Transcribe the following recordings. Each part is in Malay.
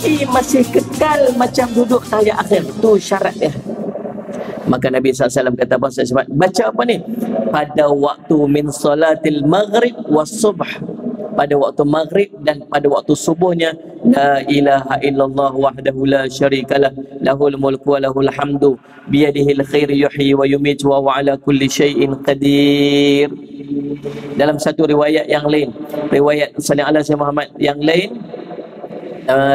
hati masih kekal macam duduk tahiyat akhir. Tu syarat dia. Maka Nabi SAW kata baca apa ni? Pada waktu min salatil maghrib was subh, pada waktu maghrib dan pada waktu subuhnya, la ilaha illallah wahdahu la syarikalah, lahul mulku wa lahul hamdu, biyadihil khair yuhyi wa yumitu wa ala kulli syai'in qadir. Dalam satu riwayat yang lain, riwayat sallallahu alaihi Muhammad yang lain,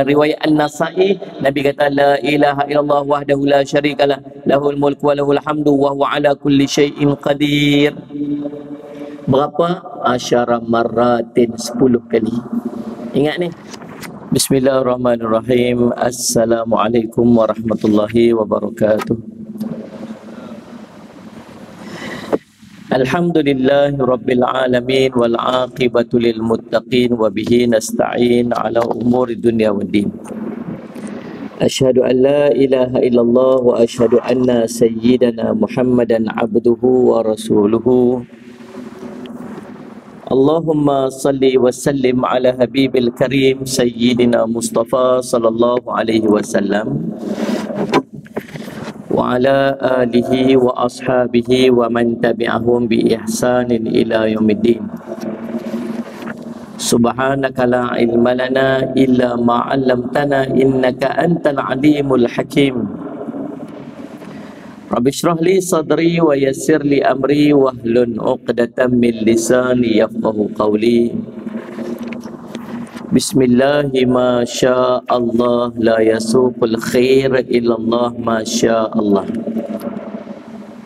riwayat An-Nasa'i, Nabi kata la ilaha illallah wahdahu la syarikalah, lahul mulku wa lahul hamdu wa huwa ala kulli syai'in qadir. Berapa? Asyara marratin, 10 kali. Ingat ni. Bismillahirrahmanirrahim. Assalamualaikum warahmatullahi wabarakatuh. Alhamdulillahi rabbil alamin wal aqibatu lil muttaqin wa bihi nasta'in ala umuri dunya waddin. Asyhadu an la ilaha illallah wa asyhadu anna sayyidana Muhammadan abduhu wa rasuluhu. Allahumma salli wa sallim ala habibil karim sayyidina Mustafa sallallahu alaihi wasallam wa ala alihi wa ashabihi wa man tabi'ahum bi ihsanin ila yaumiddin. Subhanaka la ilma lana illa ma 'allamtana innaka antal alimul hakim. Rabbi shrah li sadri wa yassir li amri wahlun 'uqdatam min lisani yafqahu qawli. Bismillahi ma syaa Allah la yasuqul khair illa Allah ma syaa Allah.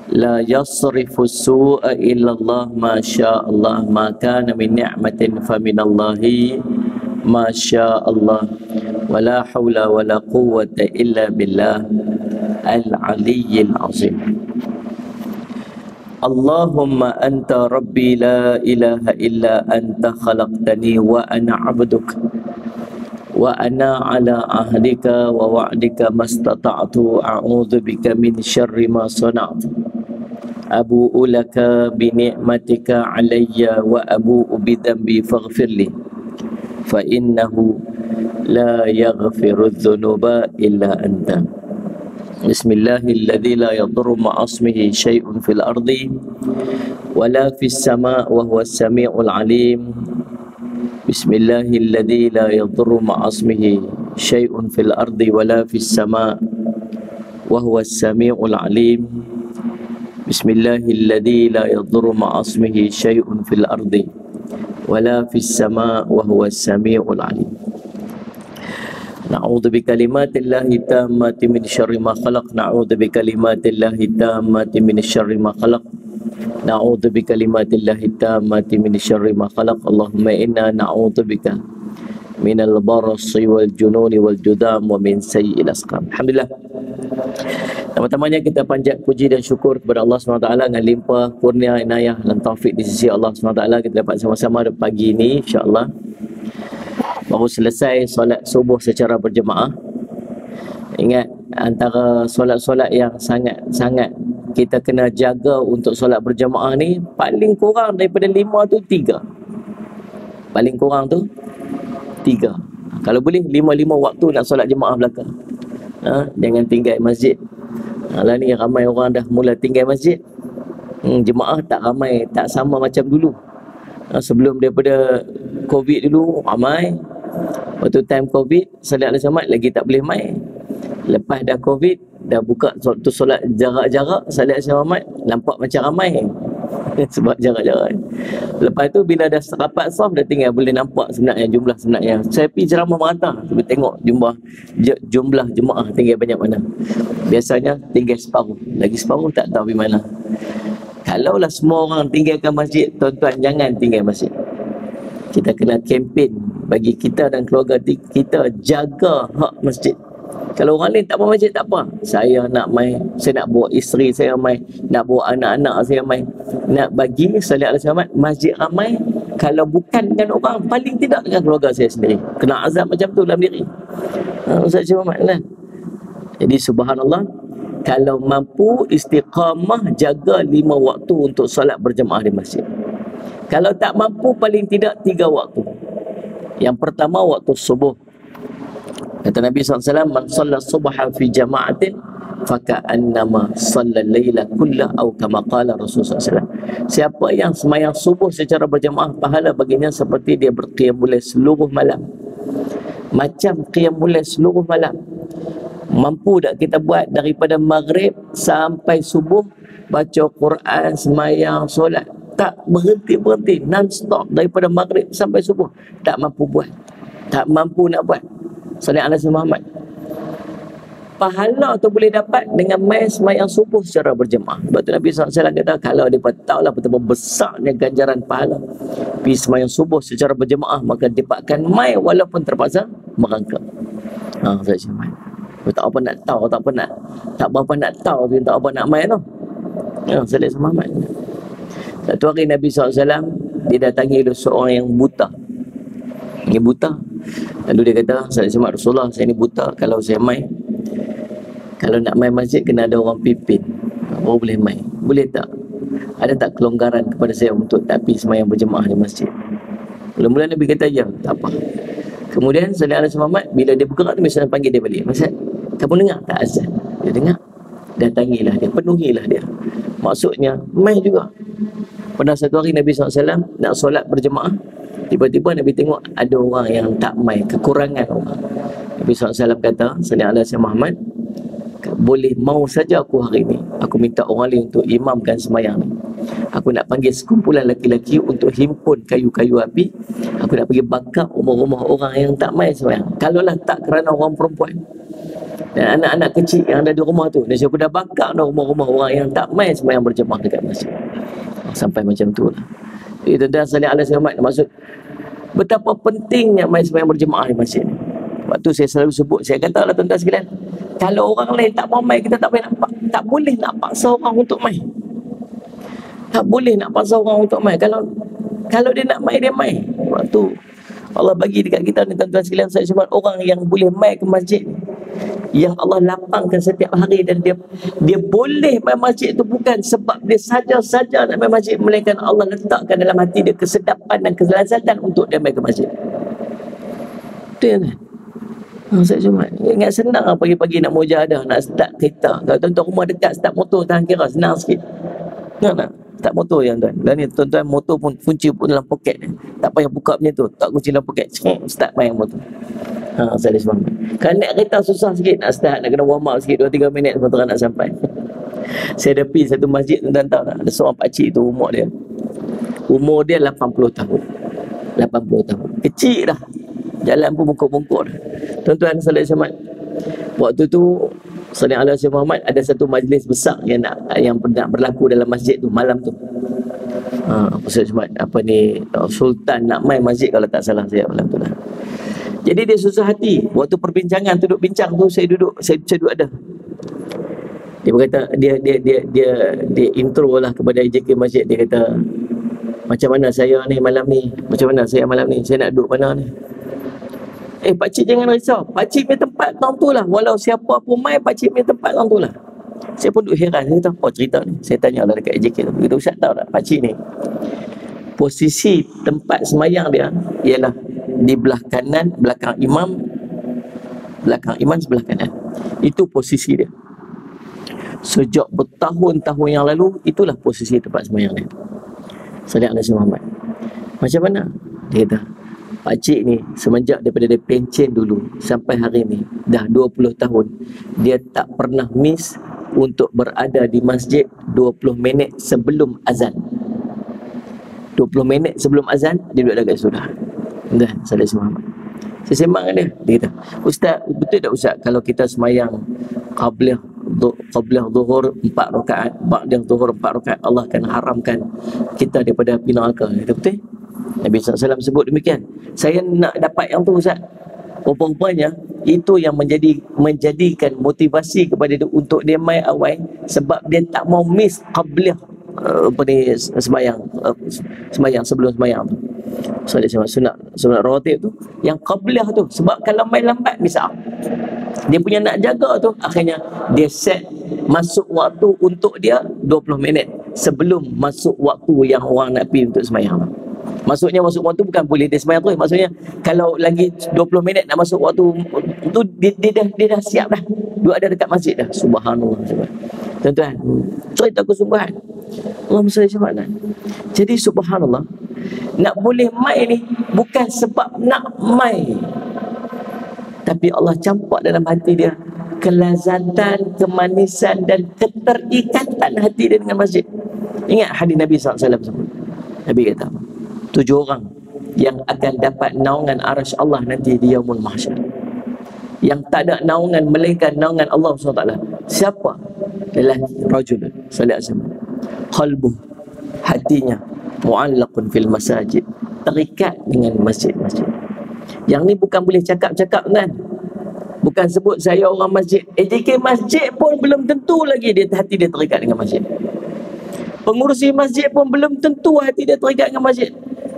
La yasrifu su'a illa Allah ma syaa Allah. Ma kana min ni'matin fa min Allahi ma syaa Allah. Wa la hawla wa la quwwata illa billah al-aliyyil azim. Allahumma anta rabbi la ilaha illa anta khalaqtani wa ana abduk wa ana ala ahdika wa wa'dika mastata'tu a'udzu bika min syarri ma sana'tu abu'u laka bi ni'matika alayya wa abu'u bi dhanbi faghfirli fa innahu la yaghfiru dhunuba illa anta. Bismillahilladzi la yadurru ma'asmihi syai'un fil ardi wala fis sama' wa huwas sami'ul alim. Bismillahilladzi la yadurru ma'asmihi syai'un fil ardi wala fis sama' wa huwas sami'ul alim. Bismillahilladzi la yadurru ma'asmihi syai'un fil ardi wala fis sama' wa huwas sami'ul alim. Na'udzu bikalimatillahi tammati min syarri ma khalaq. Na'udzu bikalimatillahi tammati min syarri ma khalaq. Na'udzu bikalimatillahi tammati min syarri ma khalaq. Allahumma inna na'udzu bika minal barasi wal jununi wal judam wa min sayyi'il asqam. Alhamdulillah. Pertama-tamanya kita panjat puji dan syukur kepada Allah SWT dengan limpah kurnia inayah dan taufik di sisi Allah SWT. Kita dapat sama-sama pagi ini insya-Allah. Baru selesai solat subuh secara berjemaah. Ingat, antara solat-solat yang sangat-sangat kita kena jaga untuk solat berjemaah ni, paling kurang daripada 5 tu 3. Paling kurang tu 3. Kalau boleh 5 waktu nak solat jemaah belakang. Jangan tinggal masjid. Lah ni ramai orang dah mula tinggal masjid. Jemaah tak ramai, tak sama macam dulu. Sebelum daripada Covid dulu ramai. Waktu time Covid, solat al-Samad lagi tak boleh main. Lepas dah Covid, dah buka tu solat jarak-jarak, solat al-Samad nampak macam ramai. Sebab jarak-jarak. Lepas tu bila dah rapat saf, dah tinggal boleh nampak sebenarnya jumlah sebenarnya. Saya pergi ceramah merata, tengok jumlah jemaah tinggal banyak mana. Biasanya tinggal separuh, lagi separuh tak tahu di mana. Kalaulah semua orang tinggalkan masjid, tuan-tuan jangan tinggal masjid. Kita kena kempen bagi kita dan keluarga kita jaga hak masjid. Kalau orang lain tak mau masjid tak apa. Saya nak main, saya nak bawa isteri saya main, nak bawa anak-anak saya main, nak bagi solat al-Samad masjid ramai. Kalau bukan dengan orang, paling tidak dengan keluarga saya sendiri. Kena azab macam tu dalam diri. Ustaz Syamad lah. Jadi subhanallah, kalau mampu istiqamah jaga 5 waktu untuk solat berjemaah di masjid. Kalau tak mampu paling tidak 3 waktu. Yang pertama waktu subuh. Kata Nabi SAW, man shalla subha fi jama'atin faka'annama shalla layla kullah, atau kama qala Rasulullah SAW. Siapa yang semayang subuh secara berjamaah, pahala baginya seperti dia berqiyamul lail seluruh malam. Macam qiyamul lail seluruh malam. Mampu tak kita buat daripada maghrib sampai subuh, baca Quran, semayang, solat, tak berhenti-berhenti, non-stop daripada maghrib sampai subuh? Tak mampu buat, tak mampu nak buat. Salih ala Muhammad. Pahala tu boleh dapat dengan mai semayang subuh secara berjemaah. Sebab tu Nabi SAW kata, kalau dia tahulah betapa besarnya ganjaran pahala pergi semayang subuh secara berjemaah, maka dia akan mai walaupun terpaksa merangkak. Saya cakap, tak apa nak tahu, tak berapa nak tahu tu, tak apa nak mai tu. Salih Muhammad. Satu hari Nabi SAW didatangi oleh seorang yang buta. Ini buta. Lalu dia kata, saya sembah Rasulullah, saya ni buta, kalau saya mai, kalau nak mai masjid kena ada orang pimpin, baru boleh mai. Boleh tak? Ada tak kelonggaran kepada saya untuk tak pergi semayang berjemaah di masjid? Mula-mula Nabi kata, ya, tak apa. Kemudian Salih Alaihi Muhammad, bila dia bergerak tu, misalnya panggil dia balik, Masjid, kamu dengar tak azan? Dia dengar. Datangilah dia, penuhilah dia. Maksudnya, mai juga. Pada satu hari Nabi SAW nak solat berjemaah, tiba-tiba Nabi tengok ada orang yang tak mai, kekurangan orang. Nabi SAW kata, Sallallahu Alaihi Wasallam, Muhammad, boleh mau saja aku hari ni, aku minta orang lain untuk imamkan semayang ni. Aku nak panggil sekumpulan laki-laki untuk himpun kayu-kayu api. Aku nak pergi bakar rumah-rumah orang yang tak mai semayang. Kalaulah tak kerana orang perempuan dan anak-anak kecil yang ada di rumah tu, dan aku dah bakar dah rumah-rumah orang yang tak mai semayang berjemaah dekat masjid. Sampai macam tu lah. Jadi tuan-tuan Salih Alaihi Wasallam, maksud betapa pentingnya mai semayang berjemaah di masjid ni. Waktu saya selalu sebut, saya kata lah tuan-tuan sekalian, kalau orang lain tak mau mai, kita tak boleh nak paksa orang untuk mai. Tak boleh nak paksa orang untuk mai. Kalau dia nak mai, dia mai. Waktu Allah bagi dekat kita ni tuan-tuan sekalian, saya sebut orang yang boleh mai ke masjid, yang Allah lapangkan setiap hari, dan dia boleh mai masjid tu bukan sebab dia saja-saja nak mai masjid, melainkan Allah letakkan dalam hati dia kesedapan dan kelazatan untuk dia mai ke masjid. Betul kan? Saya cuma ingat senang lah pagi-pagi nak mujahadah, nak start kereta. Kalau tuan-tuan rumah dekat, start motor tahan kira senang sikit. Tak start motor yang tuan. Dan ni tuan-tuan, motor pun kunci pun dalam poket. Tak payah buka macam tu, tak kunci dalam poket, start main motor. Saya sebab kalau naik kereta susah sikit nak start, nak kena warm up sikit 2-3 minit motor nak sampai. Saya ada pergi satu masjid, tuan-tuan tahu tak, ada seorang pakcik tu, umur dia 80 tahun. 80 tahun, kecil dah, jalan pun bungkuk-bungkuk dah. Tuan-tuan Salih Alaihi, waktu tu Salih Alaihi Muhammad ada satu majlis besar yang nak berlaku dalam masjid tu malam tu. Apa ni, Sultan nak main masjid kalau tak salah saya malam tu lah. Jadi dia susah hati. Waktu perbincangan duduk bincang tu, saya duduk ada. Dia berkata, dia intro lah kepada AJK masjid. Dia kata, macam mana saya ni malam ni, saya nak duduk mana ni. Pakcik jangan risau, pakcik punya tempat orang tu lah. Walau siapa pun mai, pakcik punya tempat orang tu lah. Saya pun duduk heran. Saya kata, apa cerita ni? Saya tanya lah dekat AJK tu. Kita Ustaz tahu tak, pakcik ni posisi tempat semayang dia ialah di belah kanan, belakang imam sebelah kanan. Itu posisi dia. Sejak bertahun-tahun yang lalu, itulah posisi tempat semayang dia. Salih Alaihi Muhammad. Macam mana? Dia kata, pakcik ni semenjak daripada dia pencen dulu sampai hari ni dah 20 tahun, dia tak pernah miss untuk berada di masjid 20 minit sebelum azan. 20 minit sebelum azan dia duduk dekat sudah. Dah Salih Muhammad. Saya sembang dengan dia. Dia kata, Ustaz, betul tak Ustaz kalau kita semayang qabliyah zuhur 4 rakaat, ba'dah zuhur 4 rakaat, Allah akan haramkan kita daripada api neraka? Dia kata, betul? Nabi SAW sebut demikian. Saya nak dapat yang tu Ustaz. Rupanya itu yang menjadikan motivasi kepada dia untuk dia mai awal, sebab dia tak mau miss qabliyah semayang sebelum semayang tu. So dia sunat rawatib tu, yang qabliyah tu, sebab kalau main lambat misal dia punya nak jaga tu, akhirnya dia set masuk waktu untuk dia 20 minit sebelum masuk waktu yang orang nak pergi untuk semayang. Maksudnya masuk waktu bukan boleh dia sembahyang terus. Maksudnya kalau lagi 20 minit nak masuk waktu tu dia dah siap dah. Dia ada dekat masjid dah. Subhanallah. Tuan-tuan, cerita kesungguhan. Allah salli mana. Jadi subhanallah, nak boleh mai ni bukan sebab nak mai, tapi Allah campak dalam hati dia kelazatan, kemanisan dan keterikatan hati dia dengan masjid. Ingat hadis Nabi SAW sebut. Nabi kata apa? 7 orang yang akan dapat naungan arasy Allah nanti di yaumul mahsyar. Yang tak ada naungan melainkan naungan Allah SWT. Siapa? Lelaki, rajul sallallahu alaihi wasallam. Qalbuh, hatinya mu'allaqun fil masajid, terikat dengan masjid-masjid. Yang ni bukan boleh cakap-cakap kan. Bukan sebut saya orang masjid. AJK masjid pun belum tentu lagi dia hati dia terikat dengan masjid. Pengurusi masjid pun belum tentu hati dia terikat dengan masjid.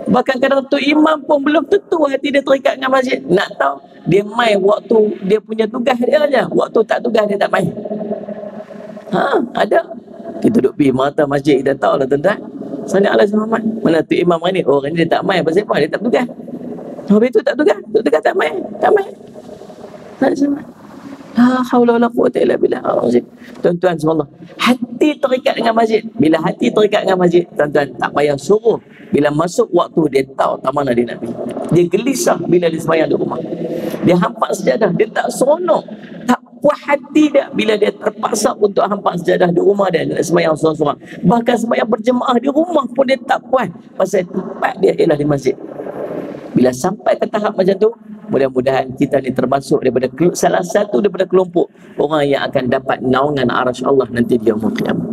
Bahkan kadang tu imam pun belum tentu hati dia terikat dengan masjid. Nak tahu, dia main waktu dia punya tugas dia aja. Waktu tak tugas dia tak main. Ada. Kita duduk pergi mata masjid, kita tahu lah tuan-tuan. Sallallahu alaihi Muhammad. Mana tu imam ni? Orang ni dia tak main. Pasal apa? Dia tak tugas. Habis tu tak tugas. Tak tak main. Tak main. Tak sama. La haula wala quwwata illa billah. Tuan-tuan subhanallah, hati terikat dengan masjid. Bila hati terikat dengan masjid, tuan-tuan tak payah suruh. Bila masuk waktu, dia tahu tak mana dia nak pergi. Dia gelisah bila dia sembahyang di rumah. Dia hampak sejadah, dia tak seronok. Tak puas hati dia bila dia terpaksa untuk hampak sejadah di rumah dia, nak sembahyang seorang-seorang. Bahkan sembahyang berjemaah di rumah pun dia tak puas. Pasal tempat dia ialah di masjid. Bila sampai ke tahap macam tu, mudah-mudahan kita ni termasuk daripada salah satu daripada kelompok orang yang akan dapat naungan arasy Allah nanti di yaumul qiyamah.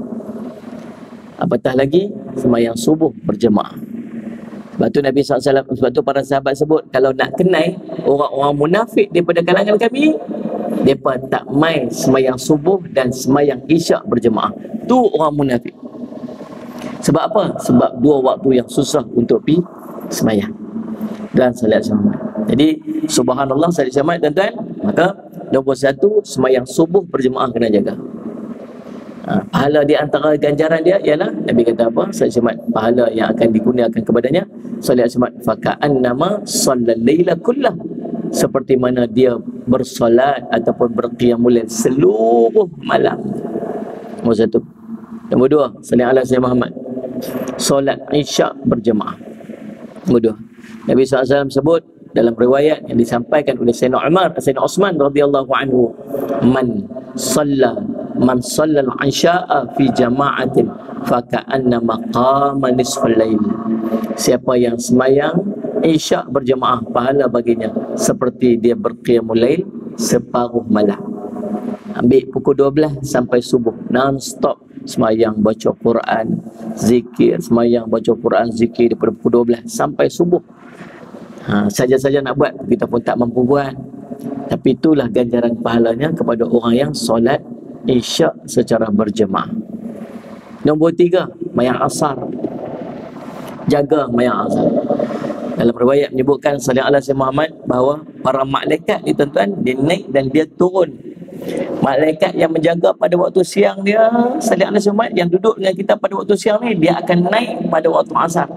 Apatah lagi sembahyang subuh berjemaah. Sebab tu Nabi SAW, sebab tu para sahabat sebut, kalau nak kenai orang-orang munafik daripada kalangan kami, mereka tak mai sembahyang subuh dan sembahyang isyak berjemaah. Tu orang munafik. Sebab apa? Sebab 2 waktu yang susah untuk pergi sembahyang dan salat jemaah. Jadi subhanallah salat jemaah tuan-tuan, maka nombor 1 sembahyang subuh berjemaah kena jaga. Pahala di antara ganjaran dia ialah Nabi kata apa? Salat jemaah, pahala yang akan digunakan kepadanya salat jemaah faka'annama shallal laila kullah, seperti mana dia bersolat ataupun berqiyamul lail seluruh malam. Nombor 1. Nombor 2, salat ala sayyidina Muhammad, solat isyak berjemaah. Nombor 2, Nabi SAW sebut dalam riwayat yang disampaikan oleh Sayyidina Uthman radhiyallahu anhu, man salla al-isya'a fi jama'atin faka'annama qama nisfal lail. Siapa yang sembahyang isyak berjemaah, pahala baginya seperti dia berqiyamul lail separuh malam. Ambil pukul 12 sampai subuh, non-stop sembahyang baca Quran, zikir, sembahyang baca Quran, zikir daripada pukul 12 sampai subuh. Saja-saja nak buat, kita pun tak mampu buat. Tapi itulah ganjaran pahalanya kepada orang yang solat isyak secara berjemaah. Nombor 3, mayang asar. Jaga mayang asar. Dalam riwayat menyebutkan sallallahu alaihi Muhammad bahawa para malaikat ni tuan-tuan, dia naik dan dia turun. Malaikat yang menjaga pada waktu siang dia, sallallahu alaihi Muhammad, yang duduk dengan kita pada waktu siang ni, dia akan naik pada waktu asar.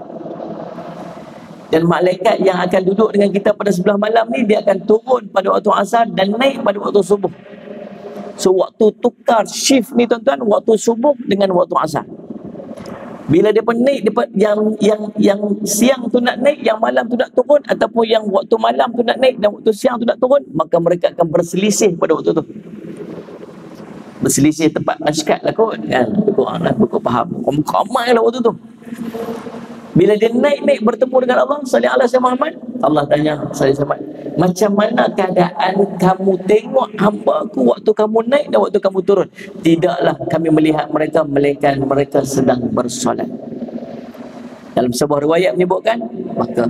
Dan malaikat yang akan duduk dengan kita pada sebelah malam ni, dia akan turun pada waktu asar dan naik pada waktu subuh. So waktu tukar shift ni tuan-tuan, waktu subuh dengan waktu asar. Bila dia pun naik, yang siang tu nak naik, yang malam tu nak turun, ataupun yang waktu malam tu nak naik dan waktu siang tu nak turun, maka mereka akan berselisih pada waktu tu. Berselisih tempat masyarakat lah kot kan. Kurang lah, kau faham. Ramai lah waktu tu. Bila dia naik bertemu dengan Allah sallallahu alaihi Muhammad, Allah tanya sallallahu alaihi, macam mana keadaan kamu tengok hamba-Ku waktu kamu naik dan waktu kamu turun? Tidaklah kami melihat mereka melainkan mereka sedang bersolat. Dalam sebuah riwayat menyebutkan, maka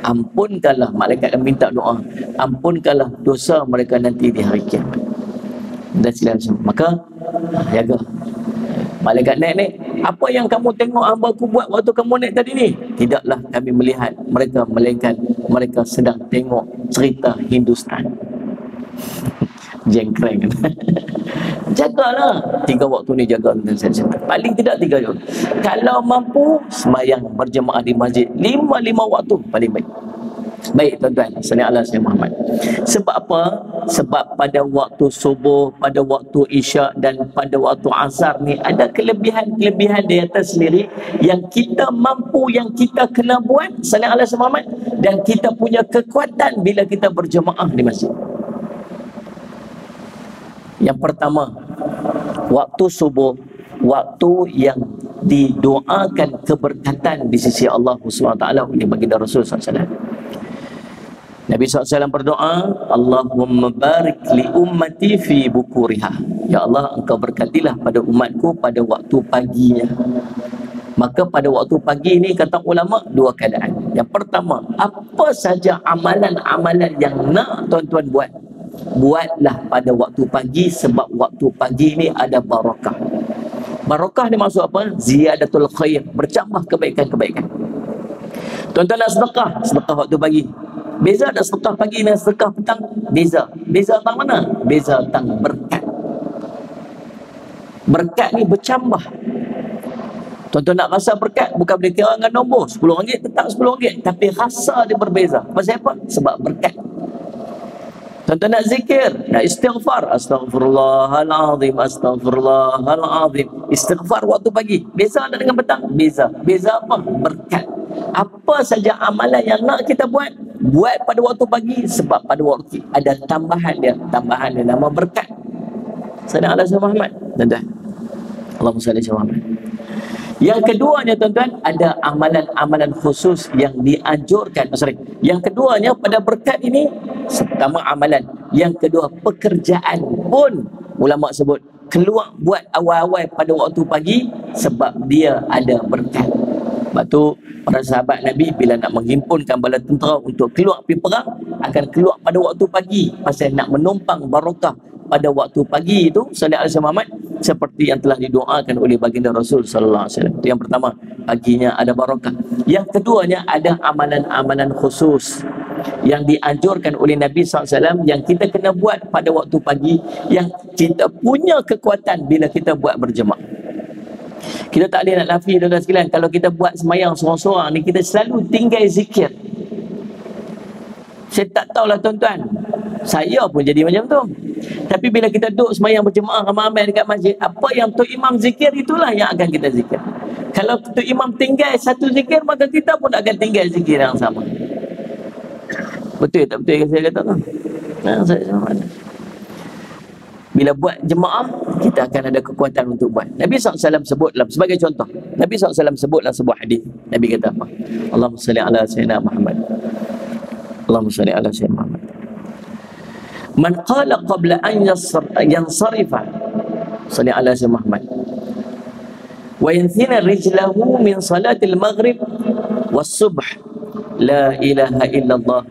ampunkanlah, malaikat akan minta doa, ampunkanlah dosa mereka nanti di hari kiamat. Dan silakan, maka jaga. Malaikat naik, apa yang kamu tengok hamba-Ku buat waktu kamu naik tadi ni? Tidaklah kami melihat mereka melainkan mereka sedang tengok cerita Hindustan. jengkreng. Jagalah 3 waktu ni, jaga tuan-tuan. Paling tidak 3 jam. Kalau mampu sembahyang berjemaah di masjid 5 waktu paling baik. Baik tuan-tuan, sallallahu alaihi Muhammad. Sebab apa? Sebab pada waktu subuh, pada waktu isyak dan pada waktu asar ni ada kelebihan-kelebihan di atas sendiri yang kita mampu, yang kita kena buat sallallahu alaihi Muhammad, dan kita punya kekuatan bila kita berjemaah di masjid. Yang pertama, waktu subuh, waktu yang didoakan keberkatan di sisi Allah SWT oleh baginda Rasul SAW. Nabi SAW berdoa, Allahumma barik li ummati fi bukuriha. Ya Allah, engkau berkatilah pada umatku pada waktu paginya. Maka pada waktu pagi ni kata ulama 2 keadaan. Yang pertama, apa saja amalan-amalan yang nak tuan-tuan buat, buatlah pada waktu pagi, sebab waktu pagi ni ada barakah. Barakah ni maksud apa? Ziyadatul khair, bercambah kebaikan-kebaikan. Tuan-tuan nak sedekah, sedekah waktu pagi. Beza tak sedekah pagi dan sedekah petang? Beza. Beza tentang mana? Beza tentang berkat. Berkat ni bercambah. Tuan-tuan nak rasa berkat, bukan boleh kira dengan nombor RM10 tetap RM10, tapi rasa dia berbeza. Pasal apa? Sebab berkat. Tuan-tuan nak zikir, nak istighfar, astaghfirullahalazim, astaghfirullahalazim. Istighfar waktu pagi, beza tak dengan petang? Beza. Beza apa? Berkat. Apa saja amalan yang nak kita buat, buat pada waktu pagi, sebab pada waktu ada tambahan dia nama berkat. Sallallahu alaihi Muhammad. Tuan-tuan, Allahumma salli ala Muhammad. Yang keduanya tuan-tuan, ada amalan-amalan khusus yang dianjurkan. Yang keduanya pada berkat ini, pertama amalan. Yang kedua, pekerjaan pun ulama sebut keluar buat awal-awal pada waktu pagi, sebab dia ada berkat. Sebab tu para sahabat Nabi bila nak menghimpunkan bala tentera untuk keluar pergi perang, akan keluar pada waktu pagi, pasal nak menumpang barakah pada waktu pagi itu sallallahu alaihi Muhammad, seperti yang telah didoakan oleh baginda Rasul sallallahu alaihi wasallam. Itu yang pertama, paginya ada barakah. Yang keduanya, ada amalan-amalan khusus yang dianjurkan oleh Nabi SAW yang kita kena buat pada waktu pagi, yang kita punya kekuatan bila kita buat berjemaah. Kita tak boleh nak nafi tuan-tuan sekalian, kalau kita buat semayang seorang-seorang ni, kita selalu tinggal zikir. Saya tak tahulah tuan-tuan, saya pun jadi macam tu. Tapi bila kita duduk semayang berjemaah ramai-ramai dekat masjid, apa yang Tok Imam zikir, itulah yang akan kita zikir. Kalau Tok Imam tinggal satu zikir, maka kita pun akan tinggal zikir yang sama. Betul tak betul yang saya kata tu? Saya sama mana? Bila buat jemaah, kita akan ada kekuatan untuk buat. Nabi SAW sebut dalam, sebagai contoh, Nabi SAW sebut dalam sebuah hadis. Nabi kata apa? Allahumma salli ala sayyidina Muhammad. Allahumma salli ala sayyidina Muhammad. Man qala qabla an yansarifa, salli ala sayyidina Muhammad, wa yanthina rijlahu min salatil maghrib was subh, la ilaha illallah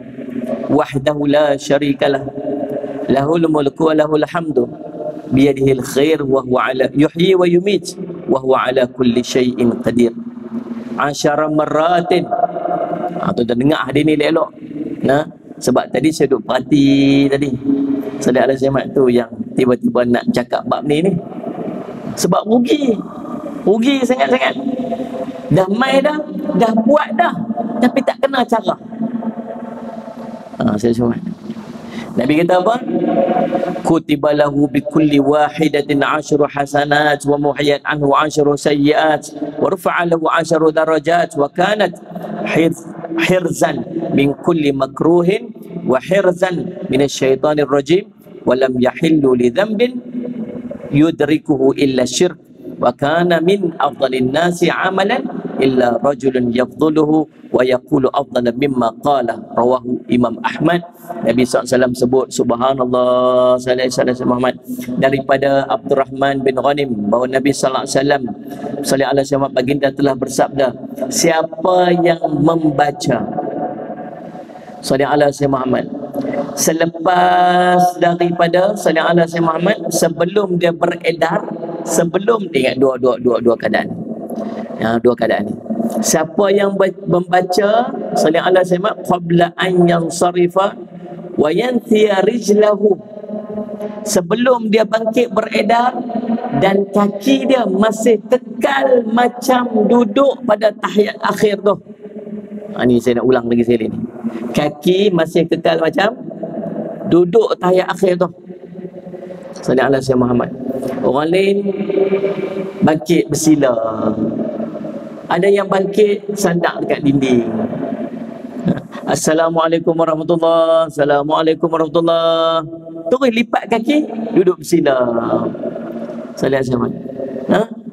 wahdahu la syarikalah, lahul mulku wa lahul hamdu biyadihil khair wa huwa ala yuhyi wa yumit wa huwa ala kulli syai'in qadir 10 marratin. Tuan-tuan dengar hadis ni elok. Nah, sebab tadi saya duk perhati tadi, Saudara Al-Zaman tu yang tiba-tiba nak cakap bab ni. Sebab rugi sangat-sangat. Dah mai dah buat dah, tapi tak kena cara. Saya cuma Nabi kata apa? Kutiba lahu bi kulli wahidatin 10 hasanat wa muhiyat anhu 10 sayyiat wa rufa'a lahu 10 darajat wa kanat hirzan min kulli makruhin wa hirzan min asyaitanir rajim wa lam yahillu li dhanbin yudrikuhu illa syirk wa kana min afdalin nasi amalan illa rajulun yafduluhu wa yaqulu afdala mimma qala, rawahu Imam Ahmad. Nabi SAW sebut, subhanallah, sallallahu alaihi Muhammad, daripada Abdurrahman bin Ghanim, bahawa Nabi SAW sallallahu alaihi wasallam baginda telah bersabda, siapa yang membaca sallallahu alaihi Muhammad selepas daripada sallallahu alaihi Muhammad, sebelum dia beredar, sebelum dia ingat dua keadaan. Dua keadaan ni. Siapa yang membaca sallallahu alaihi wasallam qabla an yansarifa wa yanthi rijlahu sebelum dia bangkit beredar, dan kaki dia masih kekal macam duduk pada tahiyat akhir tu. Ni saya nak ulang lagi sekali ni. Kaki masih kekal macam duduk tahiyat akhir tu. Sallallahu alaihi wasallam Muhammad. Orang lain bangkit bersila. Ada yang bangkit sandak dekat dinding. Assalamualaikum warahmatullahi. Assalamualaikum warahmatullahi. Terus lipat kaki, duduk bersila. Sallallahu alaihi wasallam.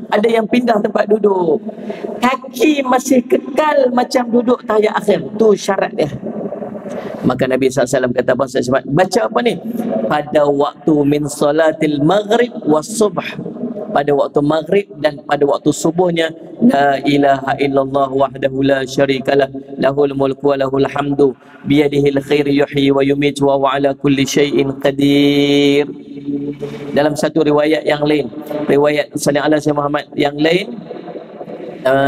Ada yang pindah tempat duduk. Kaki masih kekal macam duduk tahiyat akhir. Tu syarat dia. Maka Nabi SAW kata baca apa ni? Pada waktu min salatil maghrib was subh. Pada waktu maghrib dan pada waktu subuhnya, la ilaha illallah wahdahu la syarikalah, lahul mulku wa lahul hamdu, biyadihil khair yuhyi wa yumiitu wa huwa ala kulli syai'in qadir. Dalam satu riwayat yang lain, riwayat sallallahu alaihi Muhammad yang lain,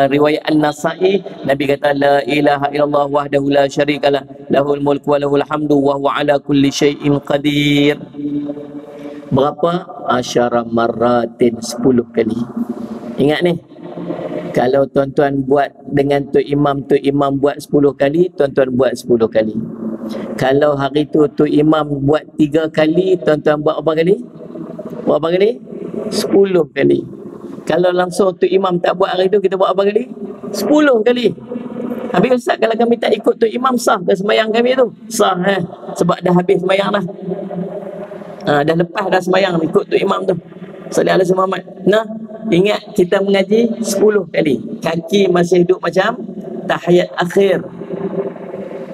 riwayat An-Nasa'i, Nabi kata la ilaha illallah wahdahu la syarikalah, lahul mulku wa lahul hamdu wa huwa ala kulli syai'in qadir. Berapa? Asyara marratin, 10 kali. Ingat ni, kalau tuan-tuan buat dengan Tok Imam buat 10 kali, tuan-tuan buat 10 kali. Kalau hari tu Tok Imam buat 3 kali, tuan-tuan buat berapa kali? Berapa kali? 10 kali. Kalau langsung Tok Imam tak buat hari tu, kita buat berapa kali? 10 kali. Habis Ustaz, kalau kami tak ikut Tok Imam, sah ke semayang kami tu? Sah, sebab dah habis semayang dah. Dah lepas dah semayang ikut Tok Imam tu. Sallallahu alaihi Muhammad. Nah, ingat kita mengaji 10 kali. Kaki masih duduk macam tahiyat akhir.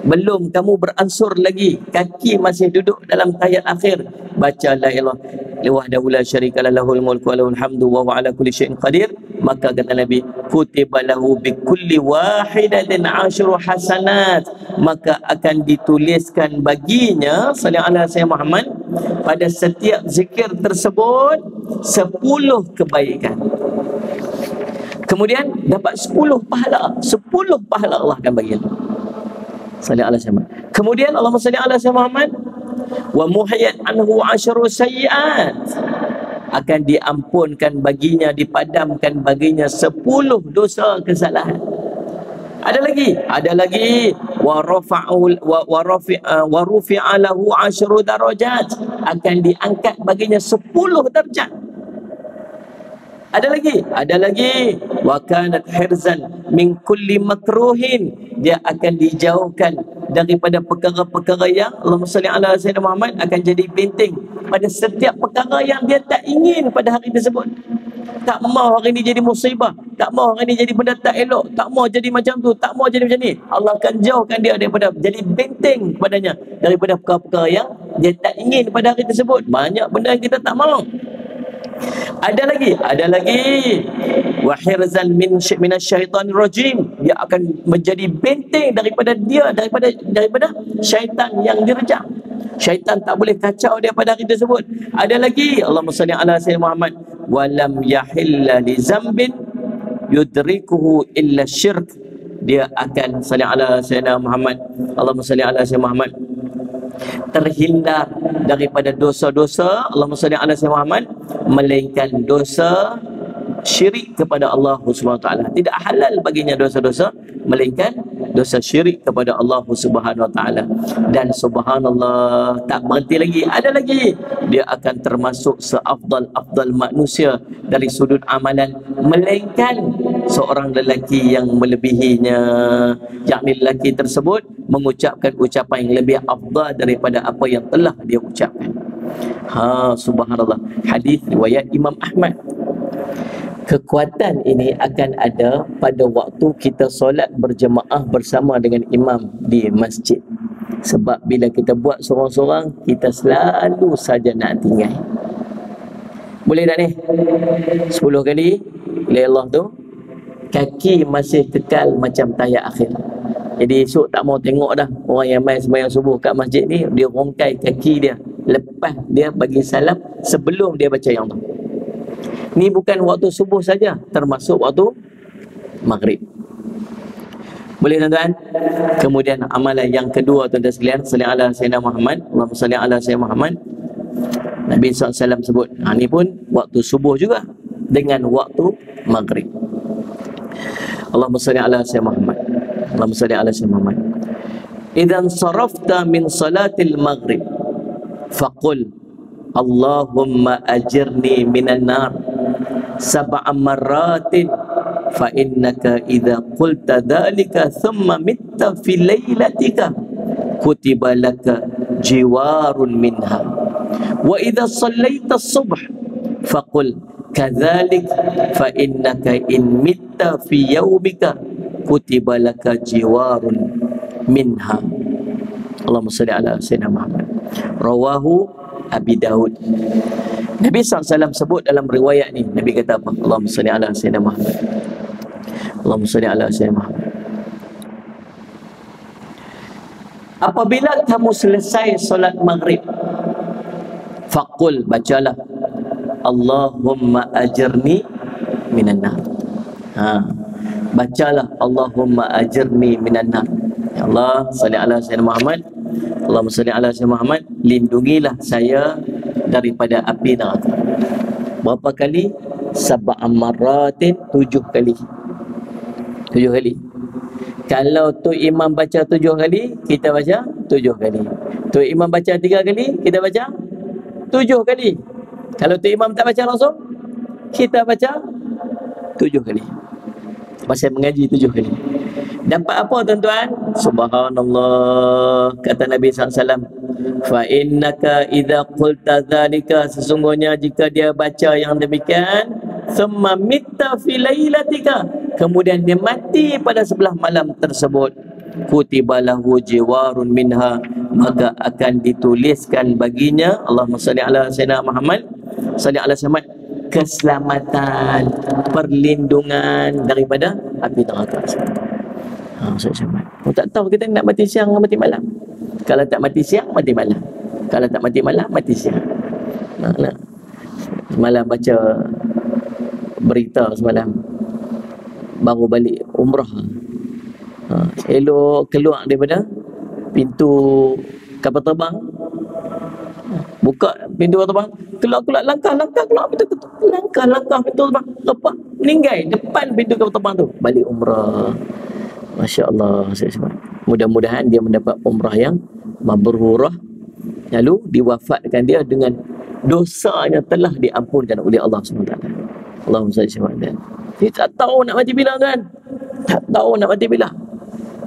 Belum kamu beransur lagi, kaki masih duduk dalam tahiyat akhir. Baca la ilaha illallah la syarikalah, lahul mulku wa lahul hamdu wa huwa ala kulli syai'in qadir. Maka kata Nabi, kutiba lahu bi kulli wahidatin 10 hasanat. Maka akan dituliskan baginya sallallahu alaihi Muhammad pada setiap zikir tersebut 10 kebaikan. Kemudian dapat 10 pahala. 10 pahala Allah akan bagi. Sallallahu alaihi wasallam. Kemudian Allahumma salli ala sayyidina Muhammad wa muhayyat anhu 10 sayyi'at. Akan diampunkan baginya, dipadamkan baginya 10 dosa kesalahan. Ada lagi wa rafa'u wa rufi'a lahu 10 darajat. Akan diangkat baginya 10 darjat. Ada lagi wa kanat hirzan min kulli makruhin. Dia akan dijauhkan daripada perkara-perkara yang Allahumma salli ala sayyidina Muhammad, akan jadi benteng pada setiap perkara yang dia tak ingin pada hari tersebut. Tak mau hari ini jadi musibah, tak mau hari ini jadi benda tak elok, tak mau jadi macam tu, tak mau jadi macam ni. Allah akan jauhkan dia daripada, jadi benteng padanya daripada perkara-perkara yang dia tak ingin pada hari tersebut. Banyak benda yang kita tak mau. Ada lagi wa hirzan min minasyaitanir rajim. Dia akan menjadi benteng daripada syaitan yang direjam. Syaitan tak boleh kacau dia pada hari tersebut. Ada lagi, Allahumma salli ala sayyidina Muhammad wa lam yahilla li zambin yudrikuhu illa syirk. Dia akan salli ala sayyidina Muhammad, Allahumma salli ala sayyidina Muhammad, terhindar daripada dosa-dosa, Allahumma salli ala sayyidina Muhammad, melainkan dosa syirik kepada Allah Subhanahu wa taala. Tidak halal baginya dosa-dosa melainkan dosa syirik kepada Allah Subhanahu wa taala. Dan subhanallah, tak berhenti lagi, ada lagi. Dia akan termasuk seafdal manusia dari sudut amalan, melainkan seorang lelaki yang melebihinya, yakni lelaki tersebut mengucapkan ucapan yang lebih afdal daripada apa yang telah dia ucapkan. Subhanallah. Hadis riwayat Imam Ahmad. Kekuatan ini akan ada pada waktu kita solat berjemaah bersama dengan imam di masjid. Sebab bila kita buat sorang-sorang, kita selalu saja nak tinggal. Boleh tak ni? 10 kali la Allah tu, kaki masih kekal macam tahiyat akhir. Jadi esok tak mau tengok dah orang yang main sembahyang subuh kat masjid ni, dia rongkai kaki dia lepas dia bagi salam sebelum dia baca yang tu. Ni bukan waktu subuh saja, termasuk waktu maghrib. Boleh tuan-tuan? Kemudian amalan yang kedua tuan-tuan sekalian, salli ala sayyidina Muhammad, Allahumma salli ala sayyidina Muhammad. Nabi SAW sebut, ni pun waktu subuh juga dengan waktu maghrib. Allahumma salli ala sayyidina Muhammad. Allahumma salli ala sayyidina Muhammad. Idzan sarafta min salatil maghrib faqul Allahumma ajirni minan nar sab'a marratin fa innaka idza qulta dhalika thumma mitta fi lailatika kutiba laka jiwarun minha wa idza sallaita as-subh faqul kadzalik fa innaka in mitta fi yaumika kutiba laka jiwarun minha. Allahumma salli ala sayyidina Muhammad. Rawahu Abi Daud. Nabi SAW sebut dalam riwayat ni, Nabi kata apa? Allahumma salli ala sayyidina Muhammad. Allahumma salli ala sayyidina Muhammad. Apabila kamu selesai solat maghrib, faqul, bacalah, Allahumma ajirni minan nar. Bacalah, Allahumma ajirni minan nar. Ya Allah, salli ala sayyidina Muhammad. Allahumma salli ala sayyidina Muhammad, lindungilah saya daripada api neraka. Berapa kali? Sab'a marratin, 7 kali. 7 kali. Kalau tu imam baca 7 kali, kita baca 7 kali. Tu imam baca 3 kali, kita baca 7 kali. Kalau tu imam tak baca langsung, kita baca 7 kali. Pasal mengaji 7 kali. Dapat apa tuan-tuan? Subhanallah, kata Nabi SAW, fa innaka idza qulta dzalika, sesungguhnya jika dia baca yang demikian, thumma mitta fi lailatika, kemudian dia mati pada sebelah malam tersebut, kutiba lahu jiwarun minha, maka akan dituliskan baginya, Allahumma salli ala sayyidina Muhammad, salli ala Muhammad, keselamatan, perlindungan daripada api neraka. Oh, tak tahu kita nak mati siang atau mati malam. Kalau tak mati siang, mati malam. Kalau tak mati malam, mati siang. Semalam baca berita semalam, baru balik umrah, elok keluar daripada pintu kapal terbang, buka pintu kapal terbang, keluar langkah keluar pintu, langkah pintu terbang, lepas meninggal depan pintu kapal terbang tu, balik umrah. Masya Allah. Mudah-mudahan dia mendapat umrah yang mabrurah, lalu diwafatkan dia dengan dosanya telah diampunkan oleh Allah SWT. Allahumma salli ala Muhammad. Dia tak tahu nak mati bila kan? Tak tahu nak mati bila.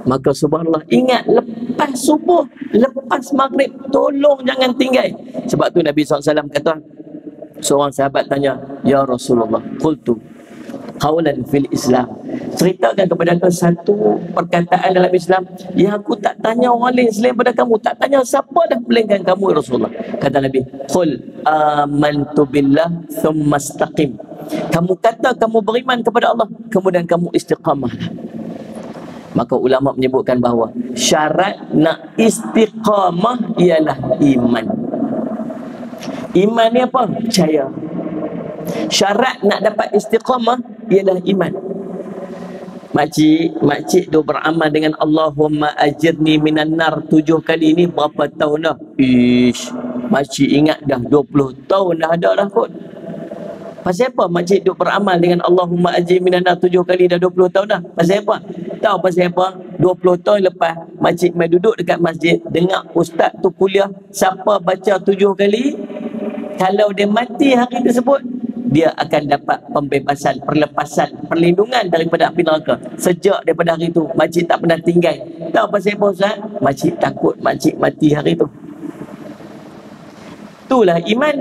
Maka subhanallah, ingat lepas subuh, lepas maghrib, tolong jangan tinggal. Sebab tu Nabi SAW kata, seorang sahabat tanya, ya Rasulullah, qultu qawlan fil Islam, ceritakan kepada aku satu perkataan dalam Islam yang aku tak tanya orang lain selain pada kamu, tak tanya siapa dah melainkan kamu ya Rasulullah. Kata Nabi, qul amantu billah thumma istaqim, kamu kata kamu beriman kepada Allah, kemudian kamu istiqamah. Maka ulama menyebutkan bahawa syarat nak istiqamah ialah iman. Iman ni apa? Percaya. Syarat nak dapat istiqamah ialah iman. Makcik duk beramal dengan Allahumma ajirni minan nar 7 kali ni berapa tahun dah? Makcik ingat dah 20 tahun dah ada dah kot. Pasal apa makcik duk beramal dengan Allahumma ajirni minan nar 7 kali dah 20 tahun dah? Pasal apa? Tahu pasal apa? 20 tahun lepas makcik mai duduk dekat masjid, dengar ustaz tu kuliah, siapa baca 7 kali, kalau dia mati hari tersebut, dia akan dapat pembebasan, perlepasan, perlindungan daripada api neraka. Sejak daripada hari itu, makcik tak pernah tinggal. Tahu pasal apa Ustaz? Makcik takut makcik mati hari itu. Itulah iman.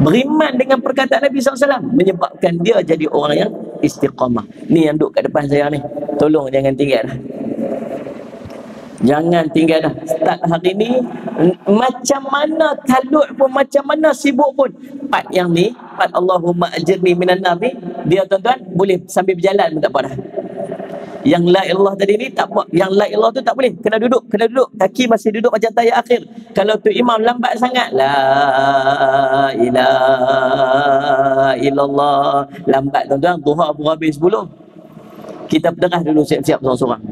Beriman dengan perkataan Nabi SAW menyebabkan dia jadi orang yang istiqamah. Ni yang duduk kat depan saya ni, tolong jangan tinggal dah. Jangan tinggal dah. Start hari ni, macam mana kalut pun, macam mana sibuk pun, part yang ni, part Allahumma ajirni minan nar ni, dia tuan-tuan boleh sambil berjalan pun tak apa dah. Yang la ilallah tadi ni tak apa. Yang la ilallah tu tak boleh. Kena duduk. Kaki masih duduk macam tayar akhir. Kalau tu imam lambat sangat, la ilaha illallah, lambat tuan-tuan, duha baru habis 10. Kita berderah dulu siap-siap seorang-seorang.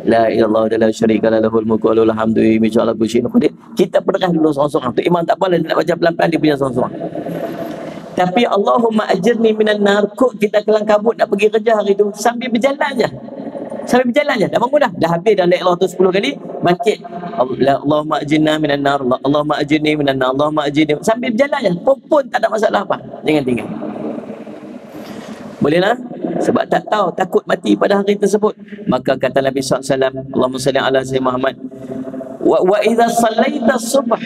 La ilaha illallah la syarika lahul mulku wa lahul hamdu yuhyi wa yumiitu qadir. Kita peras dulu seorang-seorang tu. Imam tak apalah, nak baca pelan-pelan dia punya seorang-seorang. Tapi Allahumma ajirni minan nar, kok kita kelang kabut nak pergi kerja hari tu sambil berjalan je. Sambil berjalan je, dah bangun dah habis dah la ilaha tu 10 kali, bangkit. Allahumma ajirna minan nar, Allahumma ajirni minan nar, Allahumma ajirni, sambil berjalan je. Pun tak ada masalah apa. Jangan tinggal. Bolehlah? Sebab tak tahu, takut mati pada hari tersebut. Maka kata Nabi SAW, Allahumma salli ala Sayyidina Muhammad, wa idza sallaita subh,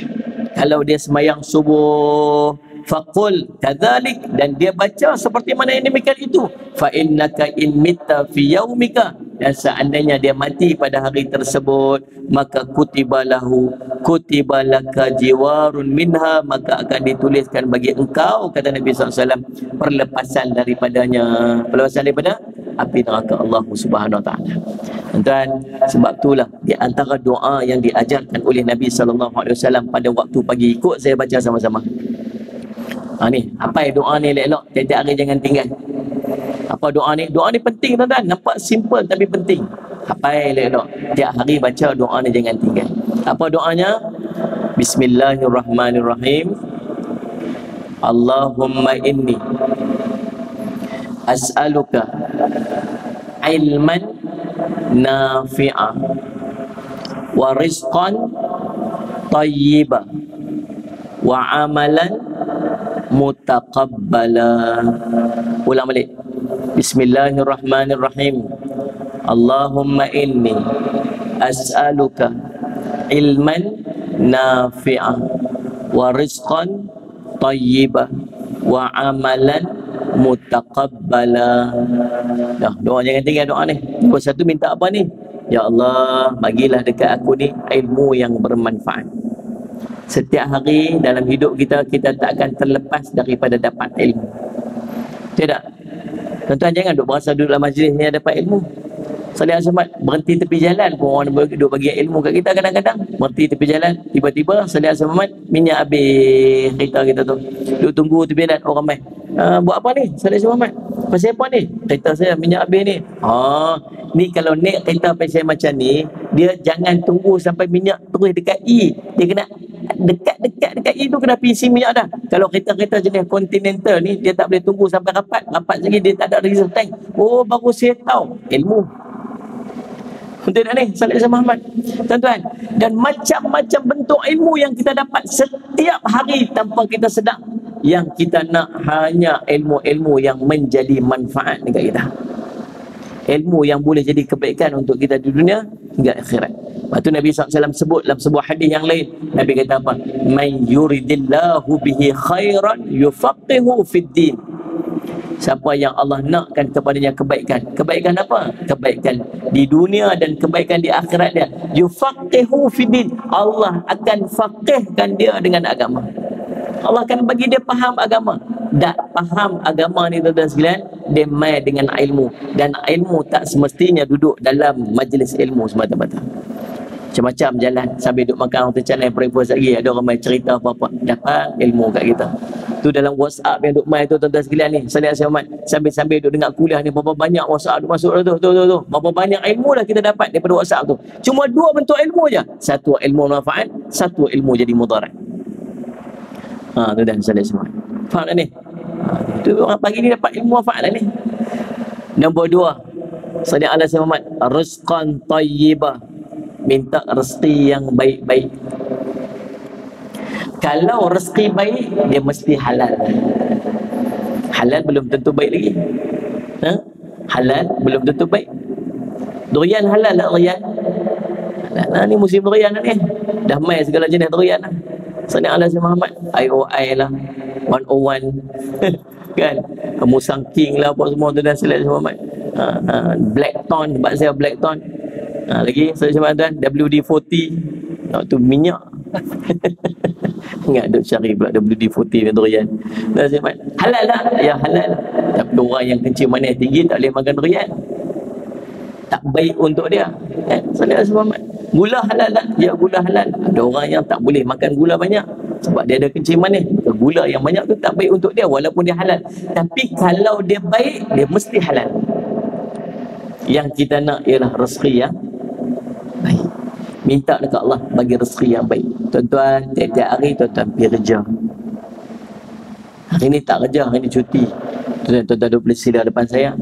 kalau dia semayang subuh, faqul kadzalik, dan dia baca seperti mana yang demikian itu, fa innaka in mitta fi yaumika, dan seandainya dia mati pada hari tersebut, maka kutibalaka jiwarun minha, maka akan dituliskan bagi engkau, kata Nabi SAW, perlepasan daripadanya. Perlepasan daripada api neraka Allah Subhanahu Wa Taala. Tuan, sebab itulah di antara doa yang diajarkan oleh Nabi SAW pada waktu pagi. Ikut saya baca sama-sama. Ni, apa doa ni elok-elok, tiap-tiap hari jangan tinggal. Apa doa ni? Doa ni penting tuan-tuan. Nampak simple tapi penting. Apa elok-elok, tiap hari baca doa ni, jangan tinggal. Apa doanya? Bismillahirrahmanirrahim. Allahumma inni as'aluka ilman nafi'a wa rizqan tayyiba wa amalan mutaqabbala. Ulang balik. Bismillahirrahmanirrahim. Allahumma inni as'aluka ilman nafi'a wa rizqan tayyiba wa amalan mutaqabbala. Dah, doa jangan tinggal doa ni. Nombor satu, minta apa ni? Ya Allah, bagilah dekat aku ni ilmu yang bermanfaat. Setiap hari dalam hidup kita, kita tak akan terlepas daripada dapat ilmu. Tidak? Tuan-tuan jangan duk berasa duduk dalam majlis ni dapat ilmu. Salih Asmat berhenti tepi jalan pun orang duk bagi ilmu kat kita kadang-kadang. Berhenti tepi jalan, tiba-tiba Salih Asmat minyak habis kereta kita tu. Duk tunggu tepi jalan, orang main. Buat apa ni Salih Asmat? Pasal apa ni? Kereta saya minyak habis ni. Ni kalau naik kereta pasal macam ni, dia jangan tunggu sampai minyak terus dekat E. Dia kena dekat E tu kena isi minyak dah. Kalau kereta-kereta jenis Continental ni, dia tak boleh tunggu sampai rapat lagi, dia tak ada reserve tank. Oh, baru saya tahu ilmu. Betul tak ni Salih Muhammad? Tuan-tuan, dan macam-macam bentuk ilmu yang kita dapat setiap hari tanpa kita sedar. Yang kita nak hanya ilmu-ilmu yang menjadi manfaat dekat kita. Ilmu yang boleh jadi kebaikan untuk kita di dunia hingga akhirat. Lepas tu Nabi SAW sebut dalam sebuah hadis yang lain. Nabi kata apa? Man yuridillahu bihi khairan yufaqihu fid din. Siapa yang Allah nakkan kepadanya kebaikan. Kebaikan apa? Kebaikan di dunia dan kebaikan di akhirat dia. Yufaqihu fid din. Allah akan faqihkan dia dengan agama. Allah akan bagi dia faham agama. Tak faham agama ni tuan-tuan sekalian, dia main dengan ilmu. Dan ilmu tak semestinya duduk dalam majlis ilmu semata-mata. Macam-macam jalan sambil duduk makan orang tercanai breakfast lagi, ada orang main cerita apa-apa, dapat ilmu kat kita. Tu dalam WhatsApp yang duduk main tu tuan-tuan sekalian ni, Salih Ahmad, sambil duduk dengar kuliah ni, berapa banyak WhatsApp duduk masuk tu. Berapa banyak ilmu dah kita dapat daripada WhatsApp tu. Cuma dua bentuk ilmu je. Satu ilmu manfaat, satu ilmu jadi mudarat. Tu dah Salih Ahmad. Faham tak ni? Tu orang pagi ni dapat ilmu manfaat lah ni. Nombor dua, Salih Ahmad, rizqan tayyibah. Minta rezeki yang baik-baik. Kalau rezeki baik, dia mesti halal. Halal belum tentu baik lagi. Halal belum tentu baik. Durian halal tak durian? Halal lah, ni musim durian lah ni. Dah main segala jenis durian lah. Salih Muhammad, IOI lah, 101 kan, Musang King lah, apa semua tu dah Salih Muhammad. Blackton, sebab saya Blackton. Lagi Salih Muhammad, WD-40 tu minyak. Ingat duk cari pula WD-40 durian. Salih Muhammad, halal tak? Ya halal. Tapi orang yang kencing manis tinggi tak boleh makan durian, tak baik untuk dia. Salih Muhammad, gula halal tak? Ya gula halal. Ada orang yang tak boleh makan gula banyak sebab dia ada kencing manis. Gula yang banyak tu tak baik untuk dia walaupun dia halal. Tapi kalau dia baik, dia mesti halal. Yang kita nak ialah rezeki yang Minta dekat Allah bagi rezeki yang baik. Tuan-tuan, tiap-tiap hari tuan-tuan pergi kerja. Hari ni tak kerja, hari ni cuti. Tuan-tuan duduk bersila depan saya.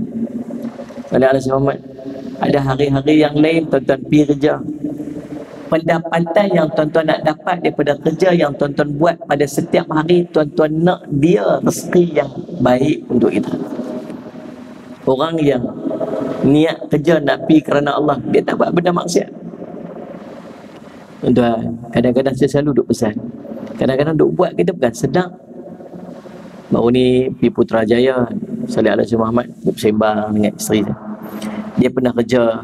Sallallahu alaihi wasallam. Ada hari-hari yang lain tuan-tuan pergi kerja. Pendapatan yang tuan-tuan nak dapat daripada kerja yang tuan-tuan buat pada setiap hari, tuan-tuan nak dia rezeki yang baik untuk kita. Orang yang niat kerja nak pergi kerana Allah, dia tak buat benda maksiat. Tuan-tuan, kadang-kadang saya selalu duk pesan, kadang-kadang duk buat kita bukan sedang. Baru ni pergi Putrajaya, Salih Alaihi Muhammad duk sembang dengan isteri saya. Dia pernah kerja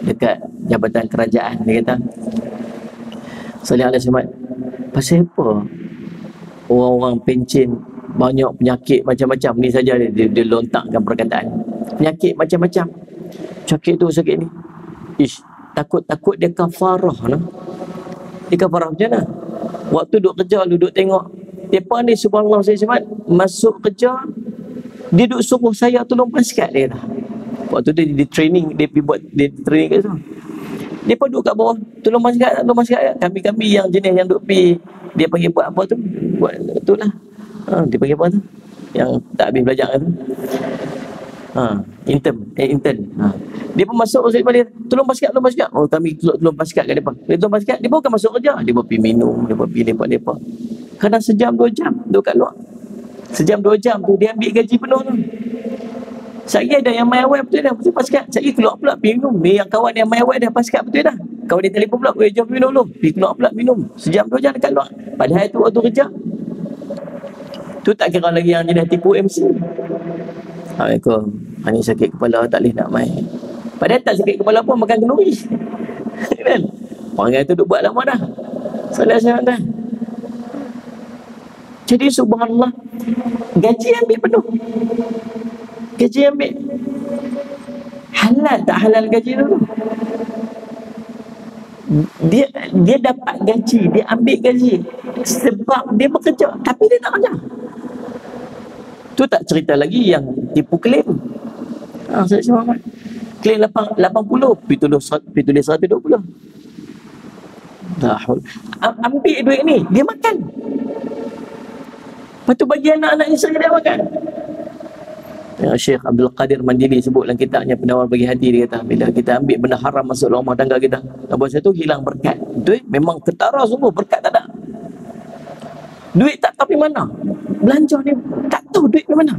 dekat jabatan kerajaan. Dia kata, Salih Alaihi Muhammad, pasal apa orang-orang pencen banyak penyakit macam-macam ni saja dia lontakkan perkataan. Penyakit macam-macam. Sakit tu, sakit ni. Takut-takut dia kafarah nah. Dia kafarah macam mana? Waktu duduk kerja, duduk tengok. Depa ni subhanallah saya semat masuk kerja, dia duduk suruh saya tolong paskat dia dah. Waktu tu dia training, dia pergi buat dia training kat situ. Depa duduk kat bawah, tolong paskat. Kami yang jenis yang duduk pergi, dia panggil buat apa tu? Buat itulah. Dia panggil apa tu? Yang tak habis belajar tu. Intern. Dia pun masuk balik, tolong paskat. Oh, kami tolong paskat kat depa. Dia tolong paskat, dia bukan masuk kerja, dia pergi minum, dia pergi lepak-lepak. Kadang sejam 2 jam duduk kat luar. Sejam 2 jam tu dia ambil gaji penuh tu. Saya ada yang main awal betul dah, betul paskat. Saya keluar pula pergi minum. Ni yang kawan yang main awal dah paskat betul dah. Kawan dia telefon pula, jom minum dulu. Pergi keluar pula minum. Sejam 2 jam dekat luar. Padahal tu waktu kerja. Tu tak kira lagi yang jenis tipu MC. Assalamualaikum. Ani sakit kepala, tak boleh nak main. Padahal tak sakit kepala pun makan kenduri. Kan? Orang tu duk buat lama dah. Salah dah. Jadi subhanallah, gaji ambil penuh. Gaji ambil. Halal tak halal gaji tu? Dia dapat gaji, dia ambil gaji sebab dia bekerja, tapi dia tak kerja. Tu tak cerita lagi yang tipu klaim. Saya cuma klaim 80, pergi tulis 120. Dahul. Ambil duit ni, dia makan. Lepas tu bagi anak-anak isteri dia makan. Syekh Abdul Qadir Mandili sebut dalam kitabnya Penawar Bagi Hati, dia kata bila kita ambil benda haram masuk dalam rumah tangga kita, apa satu hilang berkat. Betul? Memang ketara sungguh, berkat tak ada. Duit tak tahu di mana. Belanja ni tak tahu duit di mana.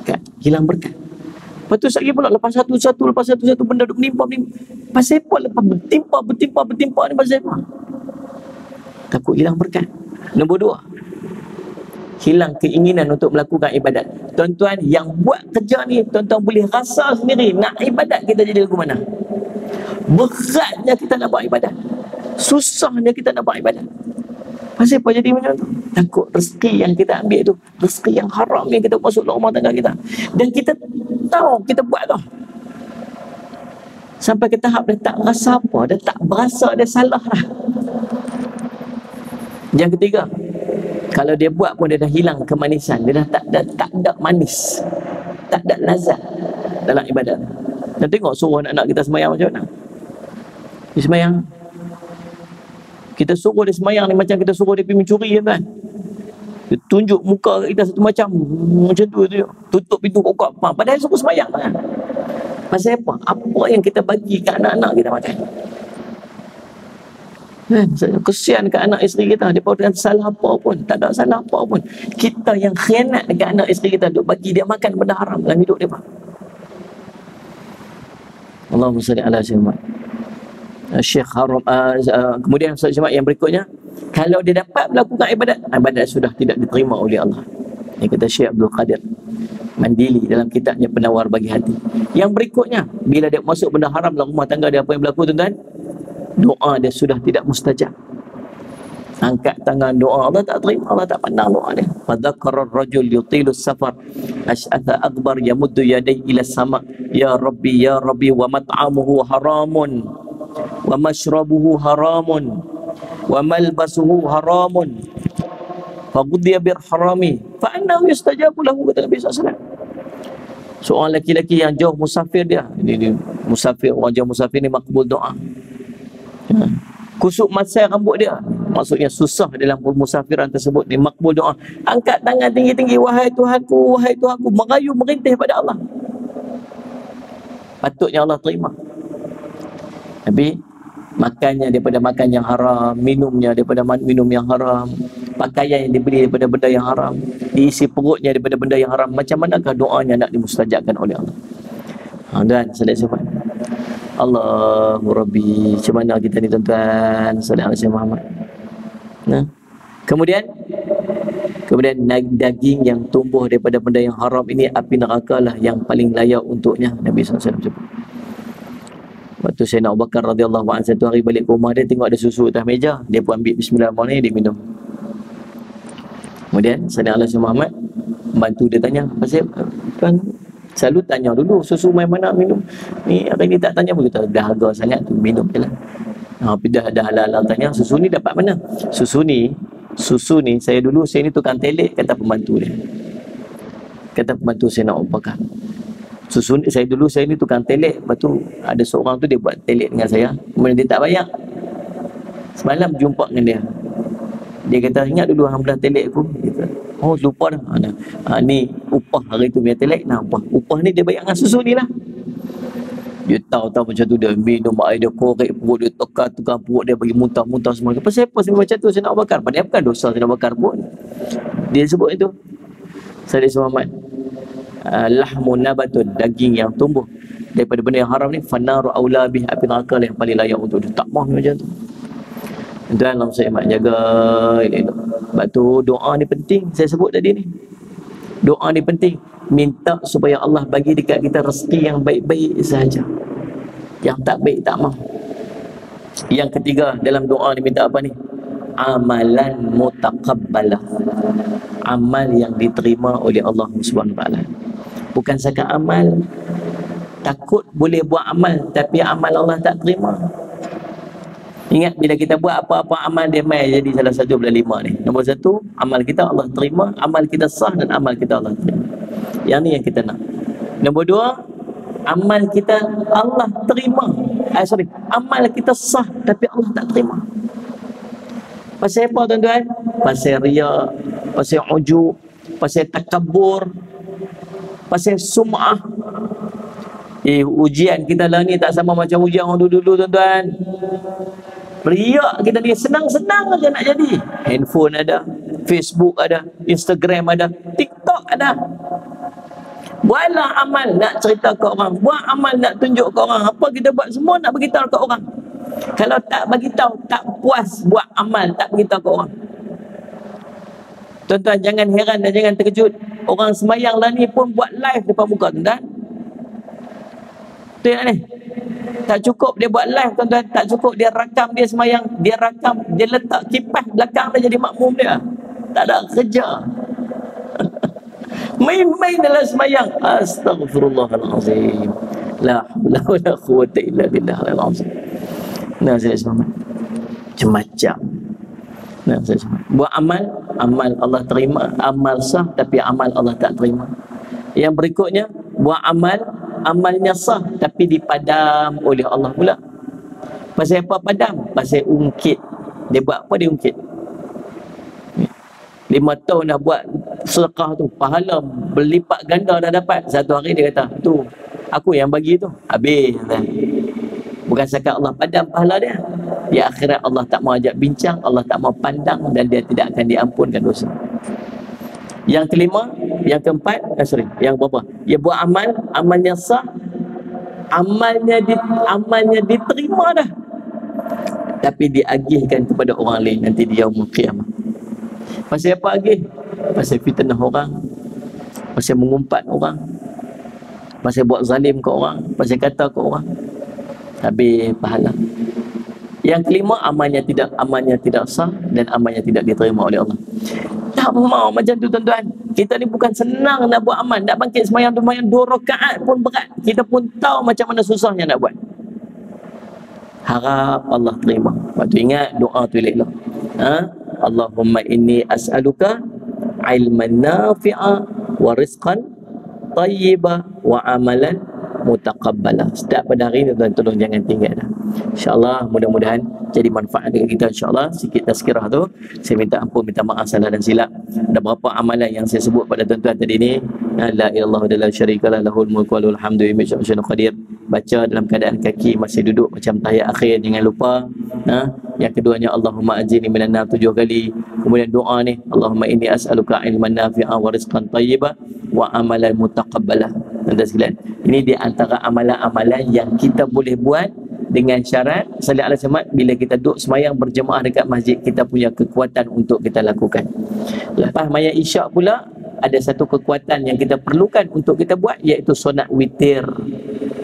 Berkat, hilang berkat. Lepas tu sekali pula lepas satu benda duk menimpa. Pasal apa lepas bertimpa ni pasal apa? Takut hilang berkat. Nombor 2, hilang keinginan untuk melakukan ibadat. Tuan-tuan yang buat kerja ni, tuan-tuan boleh rasa sendiri nak ibadat kita jadi lagu mana. Beratnya kita nak buat ibadat, susahnya kita nak buat ibadat. Pasal apa jadi macam tu? Takut rezeki yang kita ambil tu, rezeki yang haram yang kita masuk dalam rumah tangga kita, dan kita tahu kita buat tu sampai ke tahap dah tak rasa apa, dah tak berasa dia salah dah. Yang ketiga, kalau dia buat pun dia dah hilang kemanisan, dia dah tak ada manis, tak ada lazat dalam ibadat. Dan tengok suruh anak-anak kita semayang macam mana. Dia semayang, kita suruh dia semayang ni macam kita suruh dia pergi mencuri kan. Dia tunjuk muka kita satu macam tu, tutup pintu kokok. Padahal suruh semayang kan. Pasal apa? Apa yang kita bagi kat anak-anak kita makan. Kesian kat anak isteri kita, dia dengan salah apa pun, tak ada salah apa pun. Kita yang khianat dekat anak isteri kita, duk bagi dia makan benda haram dalam hidup dia. Allahumma salli ala sayyidina Syekh Haram. Kemudian yang berikutnya, kalau dia dapat melakukan ibadat sudah tidak diterima oleh Allah. Ini kata Syekh Abdul Qadir Mandili dalam kitabnya Penawar Bagi Hati. Yang berikutnya, bila dia masuk benda haram dalam rumah tangga dia, apa yang berlaku tuan-tuan? Doa dia sudah tidak mustajab. Angkat tangan doa, Allah tak terima, Allah tak pandang doa dia. Fadzakara ar-rajul yutilu safar asy'atha akbar yamuddu yadayhi ila sama, ya rabbi wa mat'amuhu haramun wa mashrabuhu haramun wa malbasuhu haramun faqudhiya bir harami fa annahu yustajabu lahu, kata Nabi SAW. Seorang lelaki-lelaki yang jauh musafir dia, ini musafir, orang jauh musafir ni makbul doa. Kusuk masai rambut dia, maksudnya susah dalam permusafiran tersebut ni. Makbul doa, angkat tangan tinggi-tinggi, wahai Tuhanku, wahai Tuhanku, merayu merintih pada Allah. Patutnya Allah terima. Tapi makannya daripada makan yang haram, minumnya daripada minum yang haram, pakaian yang dibeli daripada benda yang haram, diisi perutnya daripada benda yang haram, macam manakah doanya nak dimustajabkan oleh Allah? Dan salat-salat Allahu Rabbi, macam mana kita ni tuan-tuan? Salat Nabi Muhammad. Nah, kemudian daging yang tumbuh daripada benda yang haram ini, api neraka lah yang paling layak untuknya. Nabi SAW sebut. Waktu Sayyidina Abu Bakar radhiyallahu anhu satu hari balik ke rumah dia, tengok ada susu atas meja, dia pun ambil bismillahirrahmanirrahim, dia minum. Kemudian Sayyidina Nabi Muhammad bantu dia tanya, pasal kan selalu tanya dulu susu main mana minum. Ni hari ni tak tanya pun, kita dah harga sangat tu, minum je lah. Dah halal tanya, susu ni dapat mana? Susu ni saya ni tukang telik, kata pembantu dia. Kata pembantu Sayyidina Abu Bakar. Saya ni tukang telik, lepas tu ada seorang tu dia buat telik dengan saya, kemudian dia tak bayar. Semalam jumpa dengan dia, dia kata, ingat dulu hang belah telik aku? Kata, oh lupa dah. Ni upah hari tu punya telik. Nah, upah ni dia bayar dengan susu ni lah. Dia tahu macam tu, dia minum air, dia korek perut dia, tukar perut dia, bagi muntah-muntah semua. Pasal apa macam tu Sayyidina Abu Bakar? Padahal bukan dosa Sayyidina Abu Bakar pun. Dia sebut itu. Sayyidina Muhammad, lahmun nabatun, daging yang tumbuh daripada benda yang haram ni, fanaru aula bih, api neraka lah yang paling layak untuk dia. Tak mahu macam tu. Dan Allah Muhammad jaga elok. Sebab tu doa ni penting, saya sebut tadi ni. Doa ni penting, minta supaya Allah bagi dekat kita rezeki yang baik-baik sahaja, yang tak baik tak mahu. Yang ketiga dalam doa ni minta apa ni? Amalan mutaqabbalah, amal yang diterima oleh Allah Subhanahu Wa Taala. Bukan sekadar amal, takut boleh buat amal tapi amal Allah tak terima. Ingat bila kita buat apa-apa amal, dia mai jadi salah satu daripada 5 ni. Nombor 1, amal kita Allah terima, amal kita sah dan amal kita Allah terima. Yang ni yang kita nak. Nombor 2, amal kita Allah terima. Amal kita sah tapi Allah tak terima. Pasal apa tuan-tuan? Pasal riya, pasal ujub, pasal takabur, pasal sum'ah. Ujian kita lah ni tak sama macam ujian orang dulu-dulu tuan-tuan. Riak kita ni senang-senang aja nak jadi. Handphone ada, Facebook ada, Instagram ada, TikTok ada. Buatlah amal nak cerita ke orang, buat amal nak tunjuk ke orang. Apa kita buat semua nak beritahu ke orang. Kalau tak beritahu, tak puas buat amal, tak beritahu ke orang. Tuan-tuan jangan heran dan jangan terkejut, orang semayang lah ni pun buat live depan muka tuan-tuan. Tengok ni, tak cukup dia buat live tuan-tuan, tak cukup dia rakam dia semayang, dia rakam, dia letak kipas belakang dia jadi makmum dia. Tak ada kerja. Main-main dalam semayang. Astaghfirullahalazim. La haula wala quwwata illa billahil azim. Nah, saya semua macam-macam. Nah, saya semua buat amal, amal Allah terima, amal sah tapi amal Allah tak terima. Yang berikutnya, buat amal, amalnya sah tapi dipadam oleh Allah pula. Pasal apa padam? Pasal ungkit. Dia buat apa? Dia ungkit. 5 tahun dah buat sedekah tu, pahala berlipat ganda dah dapat. Satu hari dia kata, tu aku yang bagi tu, habis. Bukan sekadar Allah padam pahala dia, di akhirat Allah tak mau ajak bincang, Allah tak mau pandang, dan dia tidak akan diampunkan dosa. Yang kelima, yang keempat, yang berapa? Dia buat amal, amalnya sah, amalnya diterima dah, tapi diagihkan kepada orang lain nanti di yaumul qiyamah. Pasal apa agih? Pasal fitnah orang, pasal mengumpat orang, pasal buat zalim ke orang, pasal kata ke orang, habis pahala. Yang kelima, amalnya tidak sah dan amalnya tidak diterima oleh Allah. Tak mau macam tu tuan-tuan. Kita ni bukan senang nak buat amal, nak bangkit semayang 2 rakaat pun berat. Kita pun tahu macam mana susahnya nak buat. Harap Allah terima. Waktu ingat doa tu elok. Allahumma inni as'aluka ilman nafi'a wa rizqan tayyiba wa amalan mutaqabbalah. Start pada hari ni tuan, tolong jangan tinggal dah. InsyaAllah mudah-mudahan jadi manfaat dekat kita insyaAllah. Sikit tazkirah tu, saya minta ampun, minta maaf salah dan silap. Ada beberapa amalan yang saya sebut pada tuan-tuan tadi ni, la ilallah wa la syarikalah lahul mulku wa lahul hamdu wa huwa qadir. Baca dalam keadaan kaki masih duduk macam tahiyat akhir, jangan lupa. Yang keduanya Allahumma ajini minan nar 7 kali. Kemudian doa ni, Allahumma inni as'aluka ilman nafi'an wa rizqan tayyiban wa amalan mutaqabbalah. Tuan-tuan sekalian, ini di antara amalan-amalan yang kita boleh buat dengan syarat salih alaihi wasallam bila kita duduk semayang berjemaah dekat masjid, kita punya kekuatan untuk kita lakukan. Lepas mayat isyak pula ada satu kekuatan yang kita perlukan untuk kita buat, iaitu solat witir.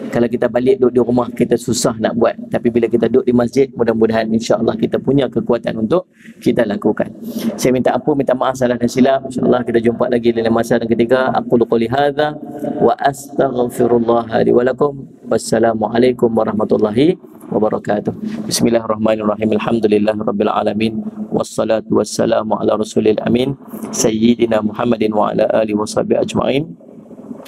Kalau kita balik duduk di rumah, kita susah nak buat. Tapi bila kita duduk di masjid, mudah-mudahan insya-Allah kita punya kekuatan untuk kita lakukan. Saya minta ampun, minta maaf salah dan silap. InsyaAllah kita jumpa lagi dalam masa dan ketika. Aqulu qouli hadza wa astaghfirullah li wa lakum. Wassalamualaikum warahmatullahi wabarakatuh. Bismillahirrahmanirrahim. Alhamdulillahirabbil alamin. Wassalatu wassalamu ala rasulil amin. Sayyidina Muhammadin wa ala alihi washabihi ajma'in.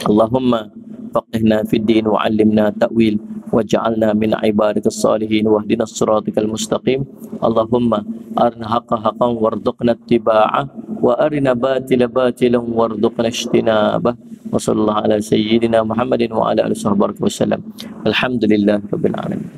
Allahumma faqihna fid din wa 'allimna ta'wil waj'alna min ibadikas salihin wahdinas siratal mustaqim. Allahumma arina haqqa haqqan warzuqna ittiba'ah wa arina batila batilan warzuqna ijtinabah. Wa sallallahu ala sayyidina Muhammadin wa ala alihi wasallam. Alhamdulillahirabbil alamin.